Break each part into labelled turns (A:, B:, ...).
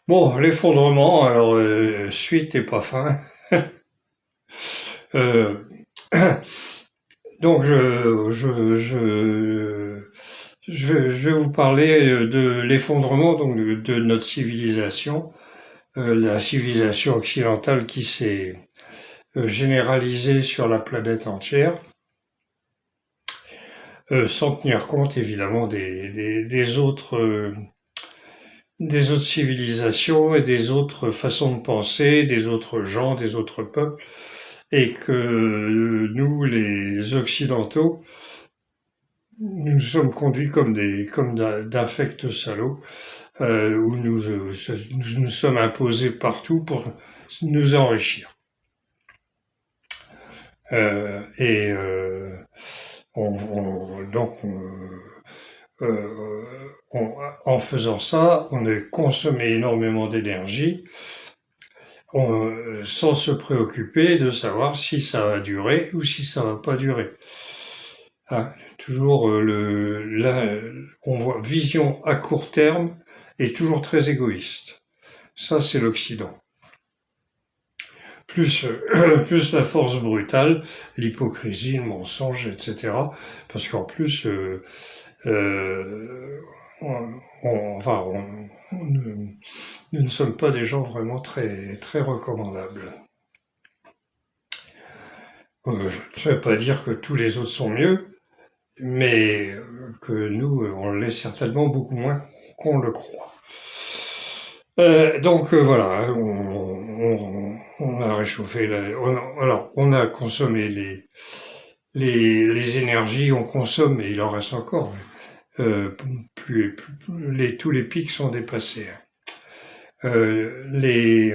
A: Bon, l'effondrement, alors suite et pas fin. Euh, donc je vais vous parler de l'effondrement donc de notre civilisation, la civilisation occidentale qui s'est généralisée sur la planète entière, sans tenir compte évidemment des autres civilisations et des autres façons de penser, des autres gens, des autres peuples, et que nous, les Occidentaux, nous nous sommes conduits comme d'infects salauds, où nous nous sommes imposés partout pour nous enrichir. Et donc, en faisant ça, on a consommé énormément d'énergie sans se préoccuper de savoir si ça va durer ou si ça va pas durer. Ah, toujours on voit vision à court terme et toujours très égoïste. Ça, c'est l'Occident. Plus, plus la force brutale, l'hypocrisie, le mensonge, etc. Parce qu'en plus, euh, enfin, nous ne sommes pas des gens vraiment très, très recommandables. Je ne vais pas dire que tous les autres sont mieux, mais que nous, on l'est certainement beaucoup moins qu'on le croit. Voilà, hein, on a réchauffé, alors on a consommé les énergies, on consomme et il en reste encore. Euh, tous les pics sont dépassés. Les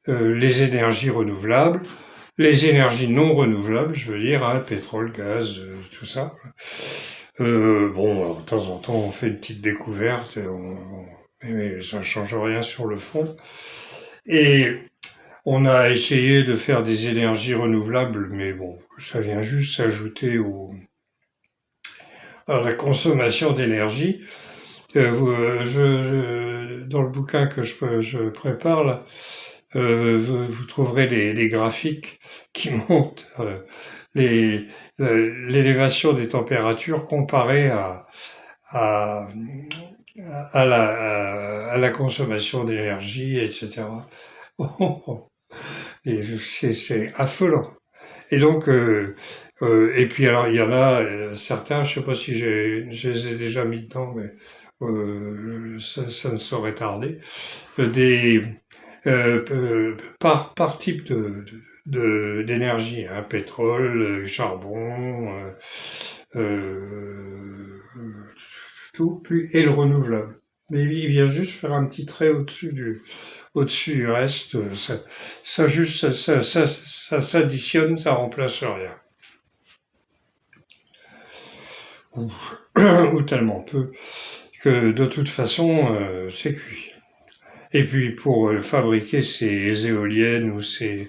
A: les énergies renouvelables, les énergies non renouvelables, je veux dire, hein, pétrole, gaz, tout ça. Bon, alors, de temps en temps, on fait une petite découverte, mais ça ne change rien sur le fond. Et on a essayé de faire des énergies renouvelables, mais bon, ça vient juste s'ajouter à la consommation d'énergie. Dans le bouquin que je prépare, là, vous trouverez les graphiques qui montrent l'élévation des températures comparée à, à la consommation d'énergie, etc. Et c'est affolant. Et donc, et puis alors, il y en a certains, je sais pas si je les ai déjà mis dedans, mais ça ne saurait tarder, des par type d'énergie, hein, pétrole, charbon, tout, puis et le renouvelable. Mais il vient juste faire un petit trait au-dessus du reste. Ça juste, ça s'additionne, ça remplace rien. Ou, ou tellement peu que de toute façon, c'est cuit. Et puis pour fabriquer ces éoliennes ou ces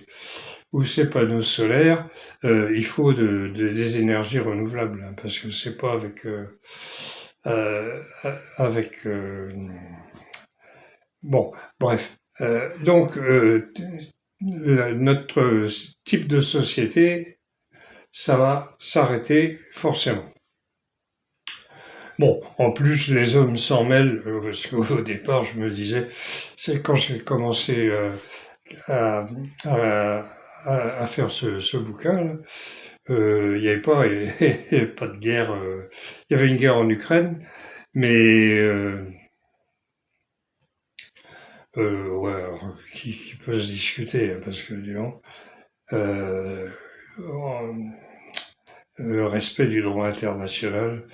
A: panneaux solaires, il faut des énergies renouvelables, hein, parce que c'est pas euh, avec bon, bref. Notre type de société, ça va s'arrêter forcément. Bon, en plus, les hommes s'en mêlent, parce qu'au départ, je me disais, c'est quand j'ai commencé à, à, à faire ce bouquin, il n'y avait pas, il y avait pas de guerre. Il y avait une guerre en Ukraine, mais ouais, alors, qui peut se discuter, hein, parce que disons, euh, le respect du droit international,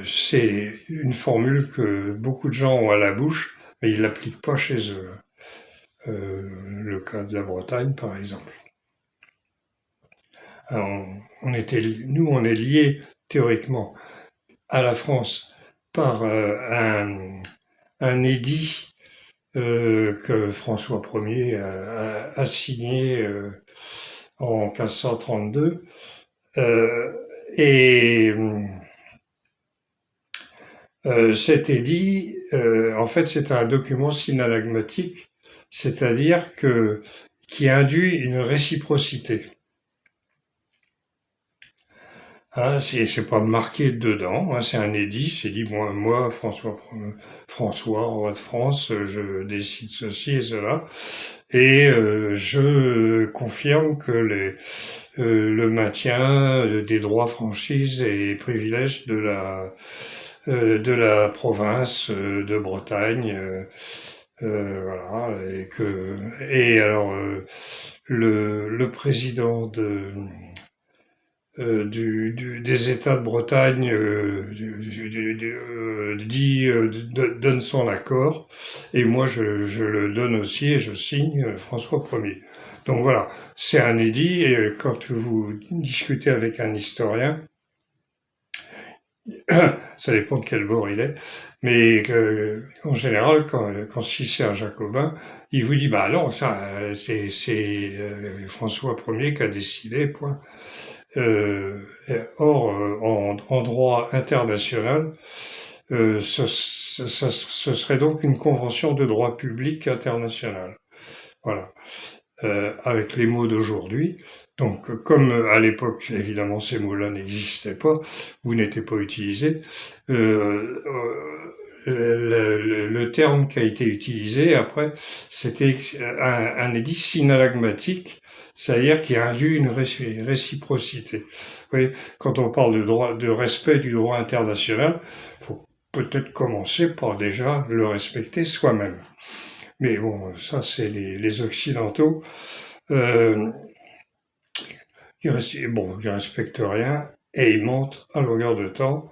A: c'est une formule que beaucoup de gens ont à la bouche, mais ils l'appliquent pas chez eux. Le cas de la Bretagne, par exemple. Alors, nous, on est liés théoriquement à la France par un édit que François Ier a signé en 1532. Euh, et Cet édit, en fait, c'est un document synallagmatique, c'est-à-dire qui induit une réciprocité. Hein, c'est pas marqué dedans, hein, c'est un édit, c'est dit, moi, François, roi de France, je décide ceci et cela, et je confirme que le maintien des droits, franchises et privilèges de la province de Bretagne, voilà, et alors le président des États de Bretagne donne son accord, et moi je le donne aussi et je signe François Ier. Donc voilà, c'est un édit, et quand vous discutez avec un historien, ça dépend de quel bord il est, mais en général, si c'est un jacobin, il vous dit, bah non, ça, c'est François Ier qui a décidé, point. Euh, Or, en droit international, ce serait donc une convention de droit public international. Voilà. Avec les mots d'aujourd'hui. Donc, comme à l'époque, évidemment, ces mots-là n'existaient pas ou n'étaient pas utilisés, le terme qui a été utilisé après, c'était un édit synallagmatique, c'est-à-dire qui induit une réciprocité. Vous voyez, quand on parle de respect du droit international, il faut peut-être commencer par déjà le respecter soi-même. Mais bon, ça, c'est les Occidentaux. Euh, ils respectent rien et ils mentent à longueur de temps.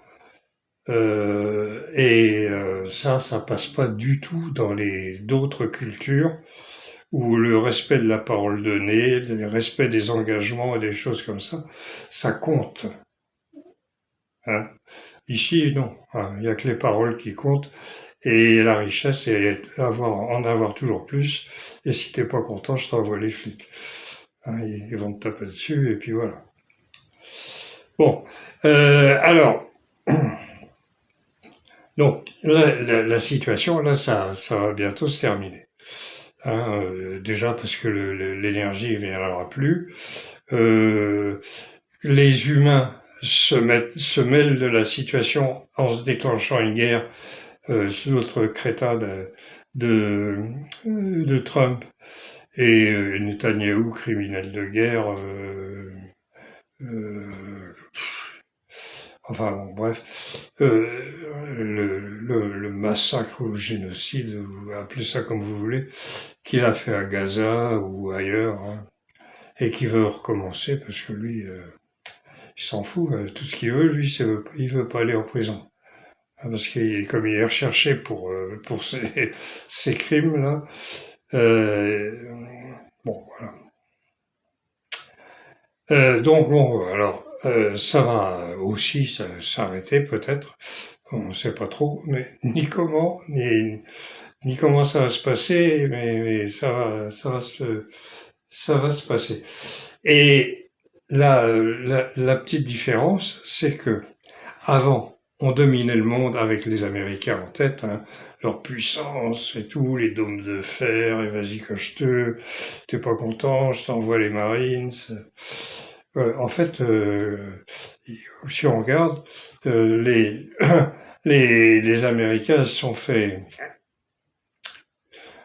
A: Ça passe pas du tout dans les d'autres cultures où le respect de la parole donnée, le respect des engagements et des choses comme ça compte. Hein. Ici, non. Hein. Il y a que les paroles qui comptent. Et la richesse, c'est en avoir toujours plus. Et si t'es pas content, je t'envoie les flics. Hein, ils vont te taper dessus, et puis voilà. Bon, alors, donc la situation, là, ça va bientôt se terminer. Hein, déjà parce que l'énergie ne viendra plus. Euh, les humains se mêlent de la situation en se déclenchant une guerre sous notre crétin de Trump et Netanyahou, criminel de guerre. Euh, Enfin, bon, bref, le massacre ou le génocide, ou appelez ça comme vous voulez, qu'il a fait à Gaza ou ailleurs, hein, et qui veut recommencer parce que lui, il s'en fout. Tout ce qu'il veut, lui, il veut pas aller en prison. Hein, parce qu'il, comme il est recherché pour ces crimes-là, euh, bon, voilà. Donc bon, alors ça va aussi s'arrêter peut-être, on ne sait pas trop, mais ni comment ça va se passer, mais ça va se passer. Et là, la petite différence, c'est que avant, on dominait le monde avec les Américains en tête, hein, leur puissance et tout, les dômes de fer, et vas-y t'es pas content, je t'envoie les Marines. En fait, si on regarde, les, les Américains se sont fait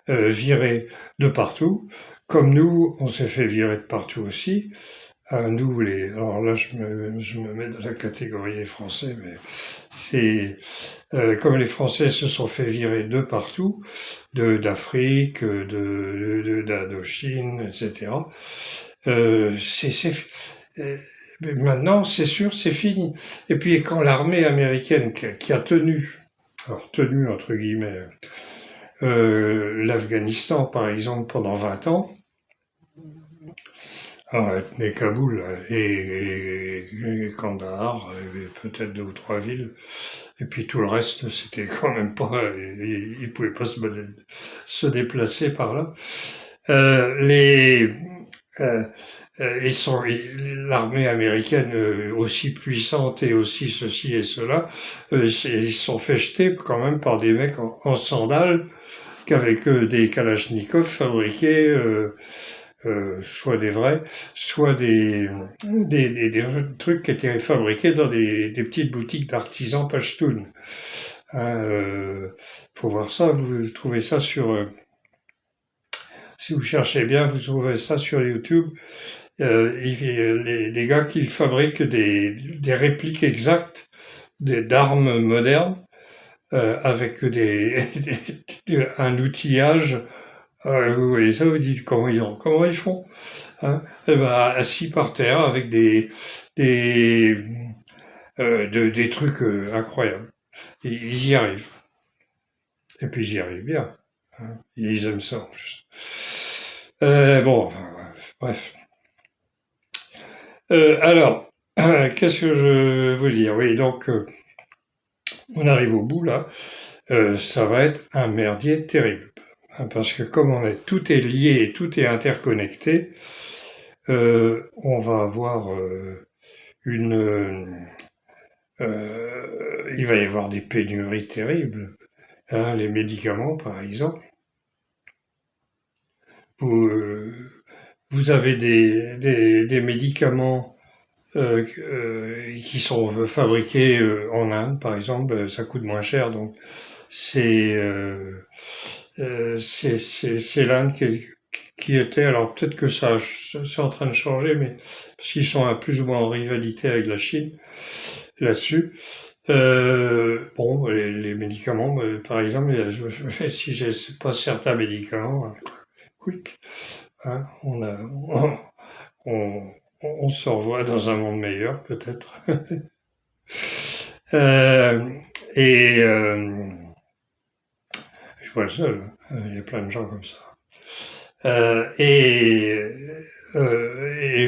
A: virer de partout, comme nous, on s'est fait virer de partout aussi. Nous, alors là, je me mets dans la catégorie des Français, mais c'est comme les Français se sont fait virer de partout, d'Afrique, d'Indochine, etc. Euh, c'est, c'est, mais maintenant, c'est sûr, c'est fini. Et puis quand l'armée américaine qui a tenu, alors tenu entre guillemets, l'Afghanistan par exemple pendant 20 ans, mais Kaboul et Kandahar, et peut-être 2 ou 3 villes, et puis tout le reste, c'était quand même pas, ils pouvaient pas se déplacer par là. Les, euh, L'armée américaine aussi puissante et aussi ceci et cela, ils se sont fait jeter quand même par des mecs en sandales qu'avec des kalachnikovs fabriqués, soit des vrais, soit des trucs qui étaient fabriqués dans des petites boutiques d'artisans pachtoun. Hein, faut voir ça, vous trouvez ça sur, si vous cherchez bien, vous trouverez ça sur YouTube. Des gars qui fabriquent des répliques exactes d'armes modernes avec un outillage. Vous voyez ça, vous dites comment ils font, hein. Eh ben, assis par terre avec des, des trucs incroyables. Ils y arrivent. Et puis ils y arrivent bien. Hein. Ils aiment ça en plus. Bon, enfin, bref. Alors, qu'est-ce que je veux dire? Oui, donc on arrive au bout là. Ça va être un merdier terrible. Hein, parce que comme tout est lié et tout est interconnecté, on va avoir il va y avoir des pénuries terribles. Hein, les médicaments, par exemple. Vous, vous avez des médicaments qui sont fabriqués en Inde, par exemple, ça coûte moins cher, donc c'est l'Inde qui était. Alors peut-être que ça c'est en train de changer, mais parce qu'ils sont plus ou moins en rivalité avec la Chine là-dessus. Bon, les médicaments, par exemple, si j'ai pas certains médicaments, quick, hein, on, on se revoit dans un monde meilleur, peut-être. euh, et je suis pas le seul, hein. Il y a plein de gens comme ça. Et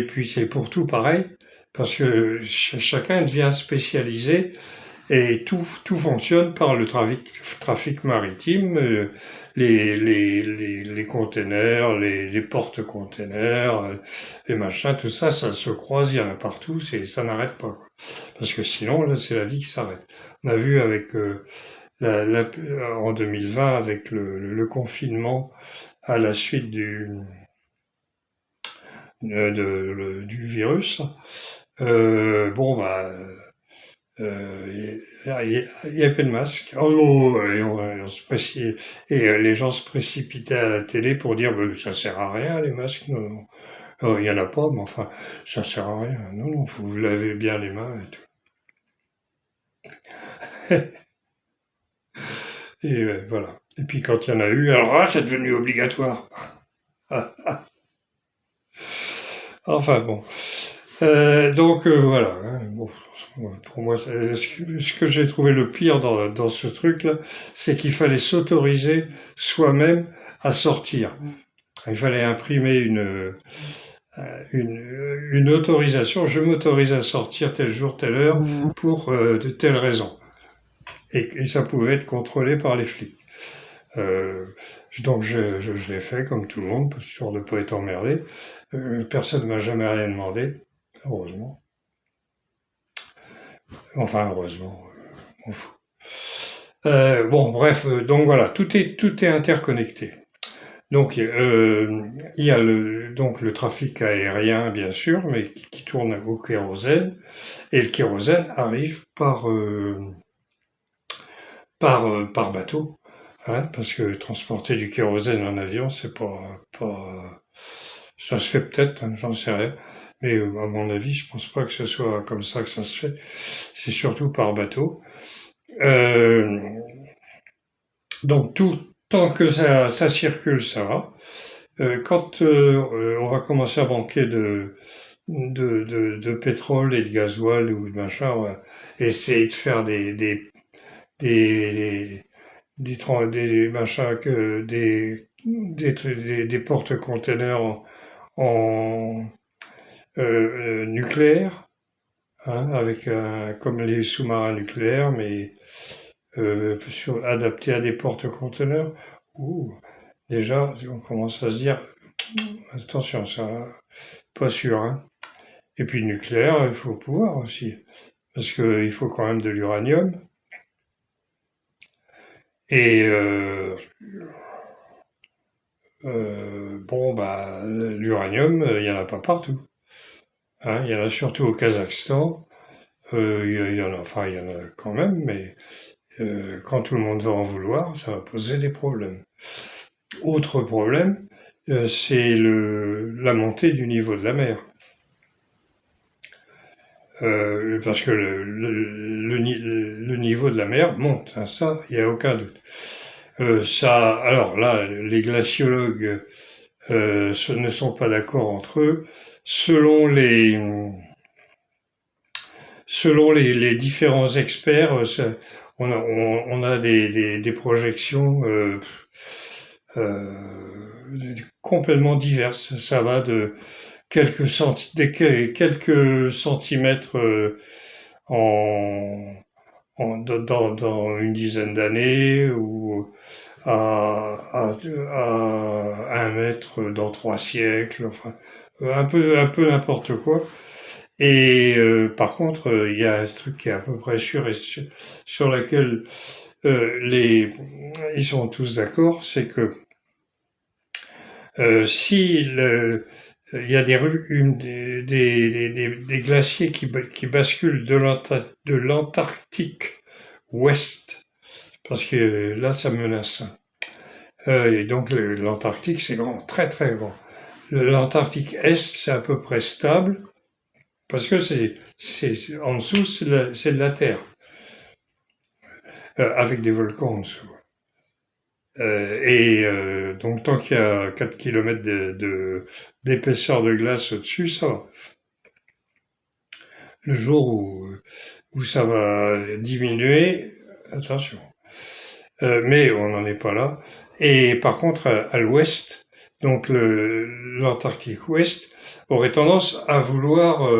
A: puis c'est pour tout pareil, parce que chacun devient spécialisé et tout fonctionne par le trafic maritime, les containers, les porte-containers, les machins, tout ça, ça se croise, il y en a partout, ça n'arrête pas, quoi. Parce que sinon, là, c'est la vie qui s'arrête. On a vu avec en 2020, avec le confinement à la suite du virus, bon, bah, il y a plus de masques. Oh non, et les gens se précipitaient à la télé pour dire bah, ça sert à rien les masques. Non, non. Il y en a pas, mais enfin ça sert à rien. Non, non, faut vous laver bien les mains et tout. Et voilà. Et puis quand il y en a eu, alors là, c'est devenu obligatoire. Enfin bon. Donc voilà. Hein, bon, pour moi, ce que j'ai trouvé le pire dans ce truc-là, c'est qu'il fallait s'autoriser soi-même à sortir. Il fallait imprimer une autorisation. Je m'autorise à sortir tel jour, telle heure pour de telles raisons. Et ça pouvait être contrôlé par les flics. Donc je l'ai fait comme tout le monde, sûr de ne pas être emmerdé. Personne ne m'a jamais rien demandé, heureusement. Enfin, heureusement, on fout. Bon, bref, donc voilà, tout est interconnecté. Donc il y a donc le trafic aérien, bien sûr, mais qui tourne au kérosène, et le kérosène arrive par bateau. Hein, parce que transporter du kérosène en avion, c'est pas, ça se fait peut-être, hein, j'en sais rien. Mais à mon avis, je pense pas que ce soit comme ça que ça se fait. C'est surtout par bateau. Euh, donc tout tant que ça circule, ça va. Quand on va commencer à manquer de pétrole et de gasoil ou de machin, on va essayer de faire des, des machins des porte-containers en nucléaire, hein, avec comme les sous-marins nucléaires, mais adaptés à des porte-containers. Ouh, déjà, on commence à se dire attention, ça. pas sûr, hein. Et puis le nucléaire, il faut pouvoir aussi, parce qu'il faut quand même de l'uranium. Et bon, bah, l'uranium, il y en a pas partout. Hein, il y en a surtout au Kazakhstan. Il y en a quand même, mais quand tout le monde va en vouloir, ça va poser des problèmes. Autre problème, c'est la montée du niveau de la mer. Parce que le niveau de la mer monte, hein, ça, il n'y a aucun doute. Alors là, les glaciologues ne sont pas d'accord entre eux. Selon les différents experts, on a des projections euh, complètement diverses. Ça va de quelques centimètres dans une dizaine d'années ou à 1 mètre dans 3 siècles, enfin, un peu n'importe quoi. Et par contre, il y a un truc qui est à peu près sûr et sur laquelle ils sont tous d'accord, c'est que si il y a des glaciers qui basculent de l'Antarctique ouest, parce que là, ça menace. Et donc l'Antarctique, c'est grand, très très grand. L'Antarctique est, c'est à peu près stable, parce que en dessous, c'est de la terre, avec des volcans en dessous. Donc tant qu'il y a 4 km d'épaisseur de glace au-dessus, ça va. Le jour où ça va diminuer, attention. Mais on n'en est pas là. Et par contre, à l'ouest, donc l'Antarctique ouest aurait tendance à vouloir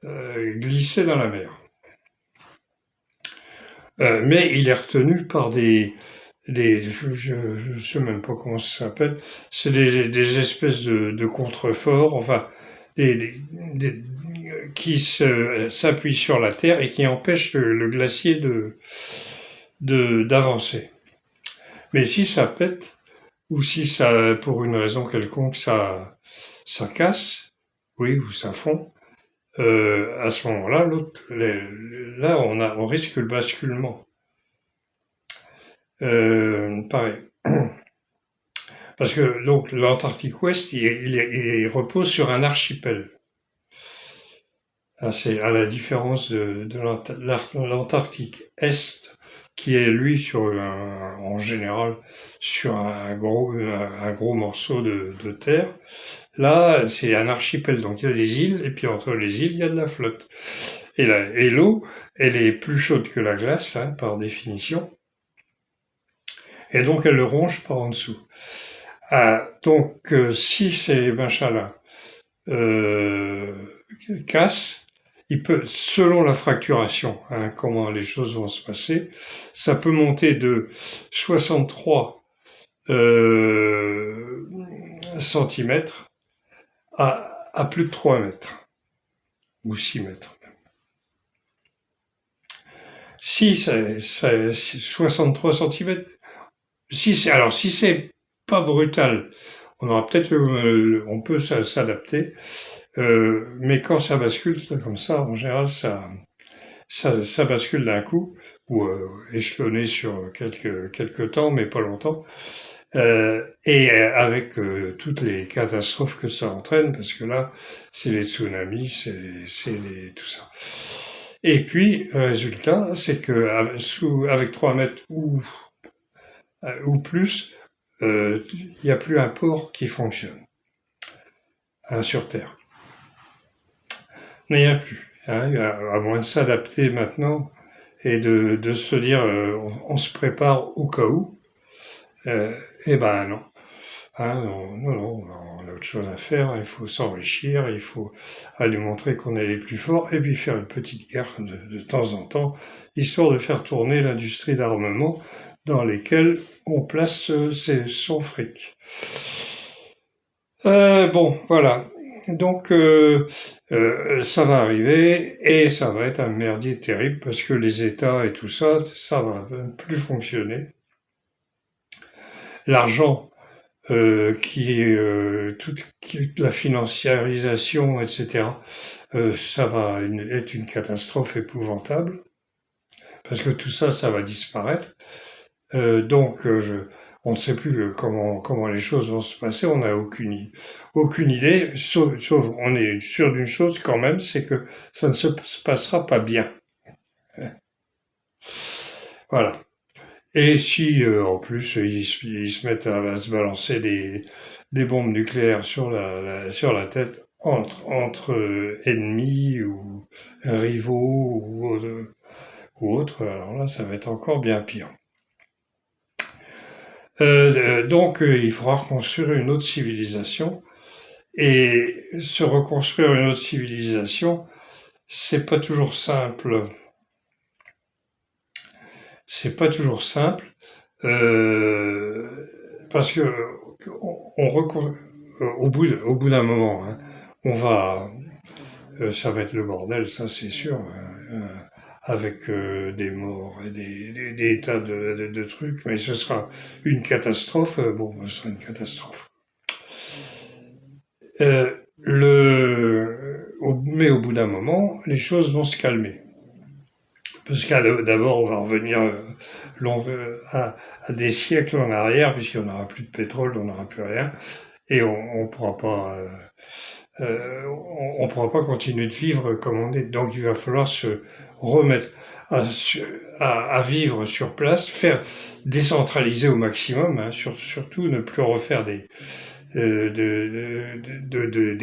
A: glisser dans la mer. Mais il est retenu par je sais même pas comment ça s'appelle, c'est des espèces de contreforts, enfin, qui s'appuient sur la terre et qui empêchent le glacier d'avancer. Mais si ça pète, ou si ça, pour une raison quelconque, ça casse, oui, ou ça fond, à ce moment-là, là, on risque le basculement. Pareil. Parce que donc l'Antarctique Ouest, il repose sur un archipel. C'est à la différence de l'Antarctique Est, qui est lui en général sur un gros morceau de terre. Là, c'est un archipel, donc il y a des îles, et puis entre les îles, il y a de la flotte. Et l'eau, elle est plus chaude que la glace, hein, par définition. Et donc elle le ronge par en dessous. Donc si ces machins-là cassent, il peut, selon la fracturation, hein, comment les choses vont se passer, ça peut monter de 63 centimètres à plus de 3 mètres ou 6 mètres. Si c'est 63 centimètres, si c'est pas brutal, on peut s'adapter, mais quand ça bascule comme ça, en général, ça bascule d'un coup, ou échelonné sur quelques temps, mais pas longtemps, et avec toutes les catastrophes que ça entraîne, parce que là, c'est les tsunamis, c'est tout ça. Et puis, le résultat, c'est que avec 3 mètres ou plus, il n'y a plus un port qui fonctionne sur Terre. Il n'y en a plus. Hein, à moins de s'adapter maintenant et de se dire on se prépare au cas où. Eh ben non. Hein, non, on a autre chose à faire, il faut s'enrichir, il faut aller montrer qu'on est les plus forts, et puis faire une petite guerre de temps en temps, histoire de faire tourner l'industrie d'armement dans lesquelles on place son fric. Bon, voilà. donc ça va arriver et ça va être un merdier terrible parce que les États et tout ça, ça va plus fonctionner. L'argent toute la financiarisation, etc., ça va être une catastrophe épouvantable parce que tout ça, ça va disparaître. Donc, on ne sait plus comment les choses vont se passer, on n'a aucune idée, sauf on est sûr d'une chose quand même, c'est que ça ne se passera pas bien. Voilà. Et si en plus ils se mettent à se balancer des bombes nucléaires sur la tête entre ennemis ou rivaux ou autres, alors là ça va être encore bien pire. Donc il faudra reconstruire une autre civilisation et se reconstruire une autre civilisation, c'est pas toujours simple. C'est pas toujours simple parce que au bout d'un moment, hein, ça va être le bordel, ça c'est sûr, avec des morts et des tas de trucs, mais ce sera une catastrophe. Ce sera une catastrophe. Mais au bout d'un moment, les choses vont se calmer. Parce que d'abord, on va revenir à des siècles en arrière, puisqu'il n'y aura plus de pétrole, on n'aura plus rien, et on pourra pas, on pourra pas continuer de vivre comme on est. Donc, il va falloir se remettre à vivre sur place, faire décentraliser au maximum, hein, surtout ne plus refaire des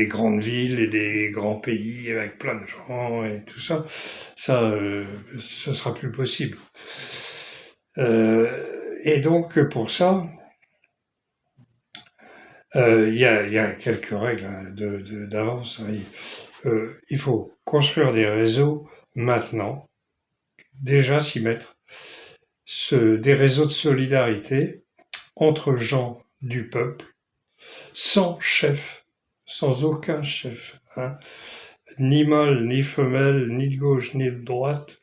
A: grandes villes et des grands pays avec plein de gens et tout ça, ça sera plus possible. Et donc pour ça, il y a quelques règles hein, d'avance. Il faut construire des réseaux maintenant, déjà s'y mettre, des réseaux de solidarité entre gens du peuple, sans chef, sans aucun chef, hein, ni mâle, ni femelle, ni de gauche, ni de droite,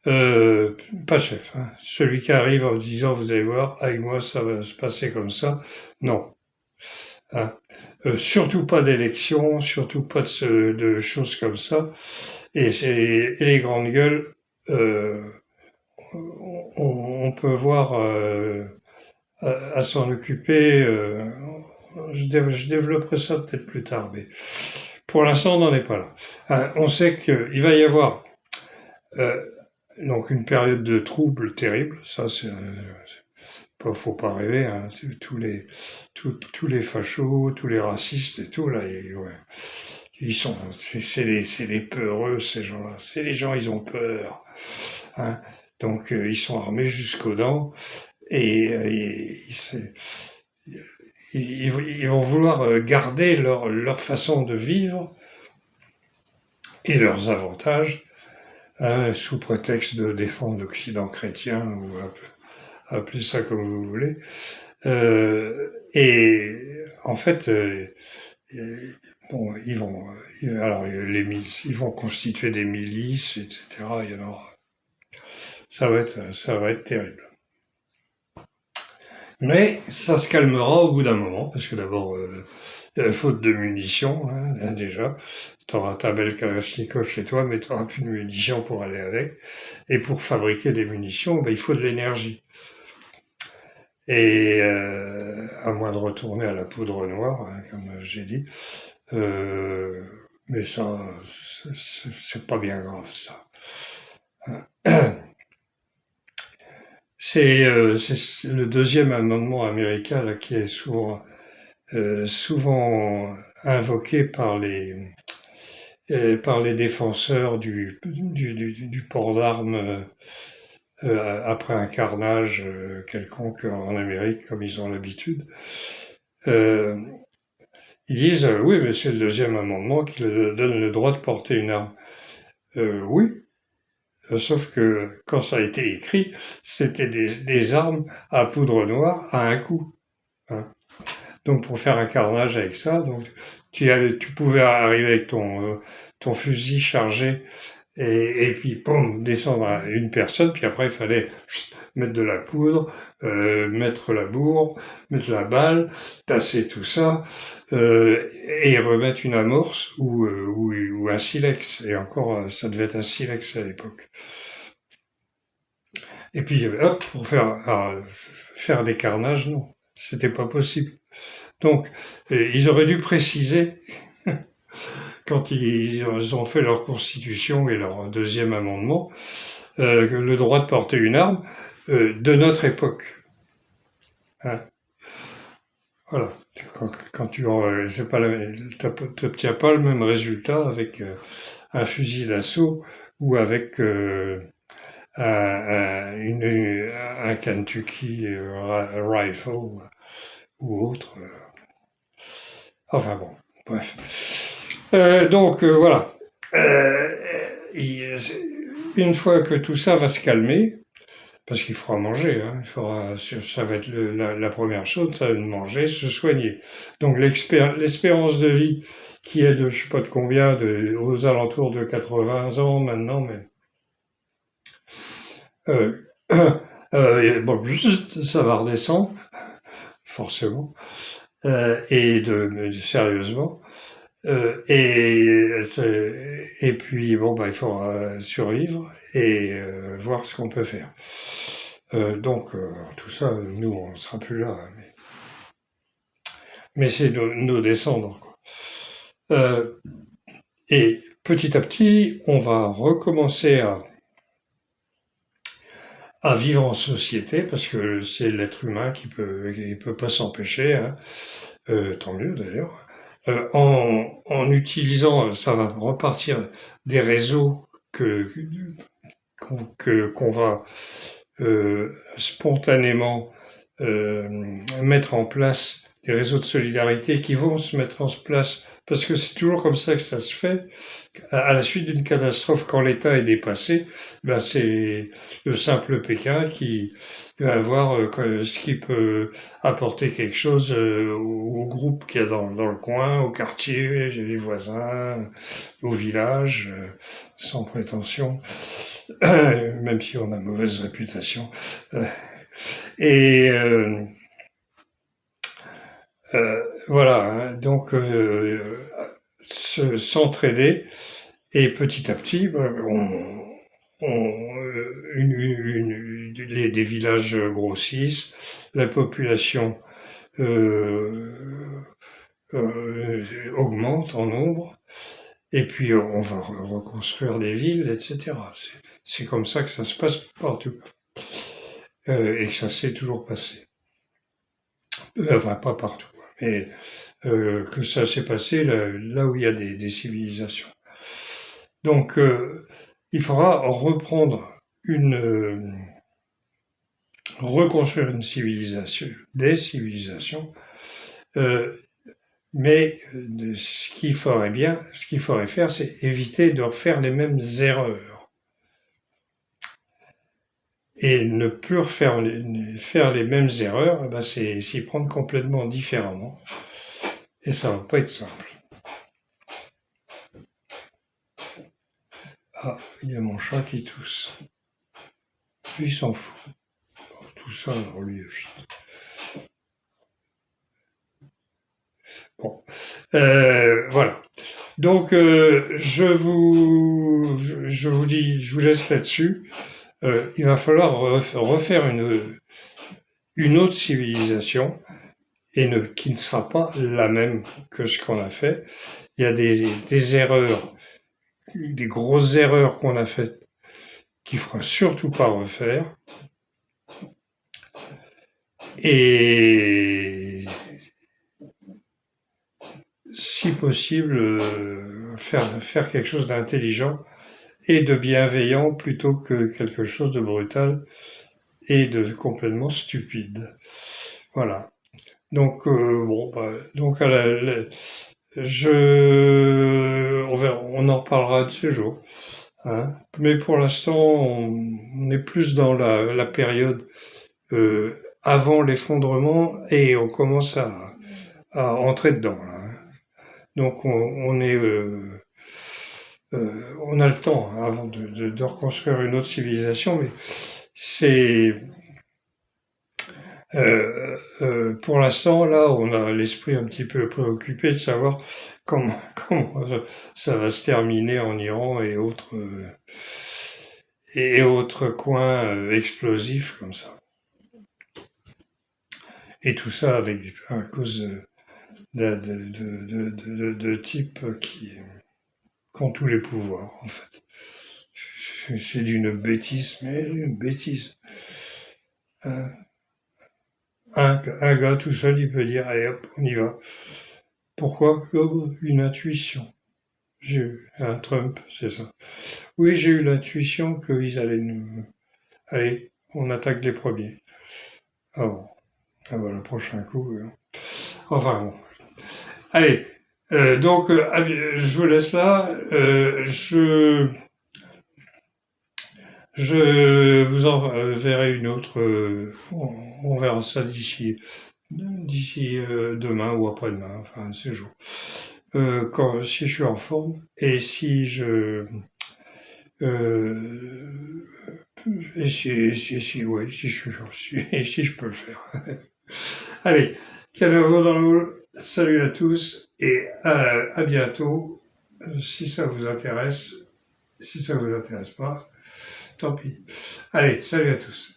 A: pas de chef, hein. Celui qui arrive en disant vous allez voir, avec moi ça va se passer comme ça, non. Hein. Surtout pas d'élection, surtout pas de choses comme ça. Et les grandes gueules, on peut voir à s'en occuper. Je développerai ça peut-être plus tard, mais pour l'instant on n'en est pas là. On sait qu'il va y avoir donc une période de troubles terrible, ça faut pas rêver, hein. Tous les fachos, tous les racistes et tout là, c'est les peureux ces gens-là, c'est les gens ils ont peur, hein. Donc ils sont armés jusqu'aux dents et ils vont vouloir garder leur façon de vivre et leurs avantages. Sous prétexte de défendre l'Occident chrétien, ou appelez ça comme vous voulez. Et en fait, bon, ils vont constituer des milices, etc. Ça va être terrible. Mais ça se calmera au bout d'un moment, parce que d'abord, faute de munitions, hein, déjà. T'auras ta belle Kalachnikov chez toi, mais t'auras plus de munitions pour aller avec. Et pour fabriquer des munitions, il faut de l'énergie. Et à moins de retourner à la poudre noire, hein, comme j'ai dit. Mais ça, c'est pas bien grave, ça. C'est le deuxième amendement américain là, qui est souvent invoqué par les défenseurs du port d'armes après un carnage quelconque en Amérique, comme ils ont l'habitude. Ils disent oui, mais c'est le deuxième amendement qui donne le droit de porter une arme. Oui, sauf que quand ça a été écrit, c'était des armes à poudre noire à un coup. Hein. Donc pour faire un carnage avec ça, donc tu pouvais arriver avec ton fusil chargé et puis boum, descendre à une personne, puis après il fallait mettre de la poudre, mettre la bourre, mettre la balle, tasser tout ça, et remettre une amorce ou un silex. Et encore, ça devait être un silex à l'époque. Et puis, hop, pour faire des carnages, non, c'était pas possible. Donc, ils auraient dû préciser, quand ils ont fait leur constitution et leur deuxième amendement, le droit de porter une arme de notre époque. Hein. Voilà. Quand tu n'obtiens pas le même résultat avec un fusil d'assaut ou avec un Kentucky rifle ou autre. Enfin bon, bref. Donc voilà. Une fois que tout ça va se calmer, parce qu'il faudra manger, hein, ça va être la première chose, ça va être manger, se soigner. Donc l'espérance de vie qui est de je sais pas de combien, aux alentours de 80 ans maintenant, mais bon, juste ça va redescendre, forcément, sérieusement. Et puis bon bah il faudra survivre et voir ce qu'on peut faire. Donc tout ça, nous on sera plus là, mais c'est nos descendants. Quoi. Et petit à petit, on va recommencer à vivre en société parce que c'est l'être humain qui peut pas s'empêcher. Hein. Tant mieux d'ailleurs. En utilisant, ça va repartir des réseaux qu'on va spontanément mettre en place, des réseaux de solidarité qui vont se mettre en place, parce que c'est toujours comme ça que ça se fait. À la suite d'une catastrophe, quand l'État est dépassé, ben c'est le simple Pékin qui va voir ce qui peut apporter quelque chose au groupe qu'il y a dans le coin, au quartier, les voisins, au village, sans prétention, même si on a mauvaise réputation. Et voilà, hein, donc s'entraider et petit à petit, des villages grossissent, la population augmente en nombre, et puis on va reconstruire des villes, etc. C'est comme ça que ça se passe partout, et que ça s'est toujours passé. Enfin, pas partout, mais que ça s'est passé là où il y a des civilisations. Donc, il faudra reconstruire une civilisation, des civilisations, mais ce qu'il faudrait faire, c'est éviter de refaire les mêmes erreurs. Et ne plus faire les mêmes erreurs, ben c'est s'y prendre complètement différemment. Et ça va pas être simple. Ah, il y a mon chat qui tousse. Lui, il s'en fout. Tout ça, alors lui aussi. Bon. Voilà. Donc, je vous laisse là-dessus. Il va falloir refaire une autre civilisation qui ne sera pas la même que ce qu'on a fait. Il y a des erreurs, des grosses erreurs qu'on a faites qu'il ne faudra surtout pas refaire. Et si possible, faire quelque chose d'intelligent et de bienveillant plutôt que quelque chose de brutal et de complètement stupide. Voilà. Donc donc on en reparlera de ce jour. Hein. Mais pour l'instant, on est plus dans la période avant l'effondrement et on commence à entrer dedans, là, hein. Donc on a le temps, hein, avant de reconstruire une autre civilisation, mais c'est pour l'instant, là, on a l'esprit un petit peu préoccupé de savoir comment, comment ça va se terminer en Iran et autres coins explosifs comme ça. Et tout ça à cause de types qui ont tous les pouvoirs, en fait. C'est d'une bêtise, mais une bêtise. Un, un gars tout seul, il peut dire, allez hop, on y va. Pourquoi? Oh, une intuition. J'ai eu un Trump, c'est ça. Oui, j'ai eu l'intuition qu'ils allaient nous... Allez, on attaque les premiers. Ah bon, ah bah, le prochain coup... Enfin bon. Allez, donc, je vous laisse là. Je vous enverrai une autre... on verra ça d'ici demain ou après-demain, enfin, ce jour. Si je suis en forme et si je... ouais, et si je peux le faire. Allez, calmez-vous dans l'eau. Salut à tous et à bientôt. Si ça vous intéresse, si ça vous intéresse pas, tant pis. Allez, salut à tous.